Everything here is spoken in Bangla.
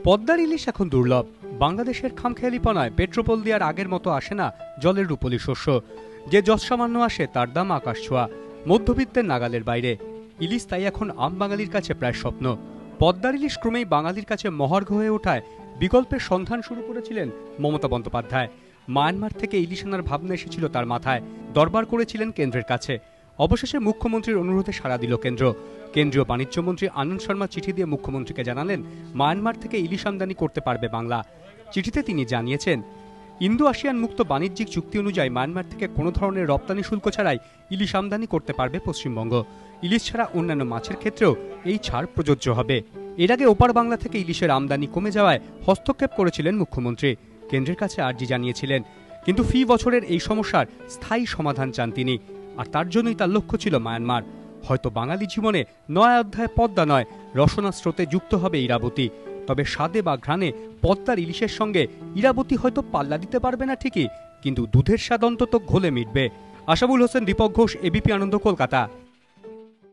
পদ্মার ইলিশ এখন দুর্লভ। বাংলাদেশের খামখেয়ালিপনায় পেট্রোপোল দেওয়ার আগের মতো আসে না জলের রূপলি শস্য। যে যৎসামান্য আসে তার দাম আকাশ ছোঁয়া, মধ্যবিত্তের নাগালের বাইরে। ইলিশ তাই এখন আম বাঙালির কাছে প্রায় স্বপ্ন। পদ্মার ইলিশ ক্রমেই বাঙালির কাছে মহার্ঘ হয়ে ওঠায় বিকল্পের সন্ধান শুরু করেছিলেন মমতা বন্দ্যোপাধ্যায়। মায়ানমার থেকে ইলিশ আনার ভাবনা এসেছিল তার মাথায়, দরবার করেছিলেন কেন্দ্রের কাছে। অবশেষে মুখ্যমন্ত্রীর অনুরোধে সাড়া দিল কেন্দ্র। কেন্দ্রীয় বাণিজ্যমন্ত্রী আনন্দ শর্মা চিঠি দিয়ে মুখ্যমন্ত্রীকে জানালেন মায়ানমার থেকে ইলিশ আমদানি করতে পারবে বাংলা। চিঠিতে তিনি জানিয়েছেন, ইন্দো আসিয়ান মুক্ত বাণিজ্যিক চুক্তি অনুযায়ী মায়ানমার থেকে কোনো ধরনের রপ্তানি শুল্ক ছাড়াই ইলিশ আমদানি করতে পারবে পশ্চিমবঙ্গ। ইলিশ ছাড়া অন্যান্য মাছের ক্ষেত্রেও এই ছাড় প্রযোজ্য হবে। এর আগে ওপার বাংলা থেকে ইলিশের আমদানি কমে যাওয়ায় হস্তক্ষেপ করেছিলেন মুখ্যমন্ত্রী, কেন্দ্রের কাছে আর্জি জানিয়েছিলেন। কিন্তু ফি বছরের এই সমস্যার স্থায়ী সমাধান চান তিনি, আর তার জন্যই তার লক্ষ্য ছিল মায়ানমার। হয়তো বাঙালি জীবনে নয়া অধ্যায় পদ্মা নয়, রসনা স্রোতে যুক্ত হবে ইরাবতী। তবে স্বাদে বা ঘ্রাণে পদ্মার ইলিশের সঙ্গে ইরাবতী হয়তো পাল্লা দিতে পারবে না ঠিকই, কিন্তু দুধের স্বাদ অন্তত ঘোলে মিটবে। আশাবুল হোসেন, দীপক ঘোষ, এবিপি আনন্দ, কলকাতা।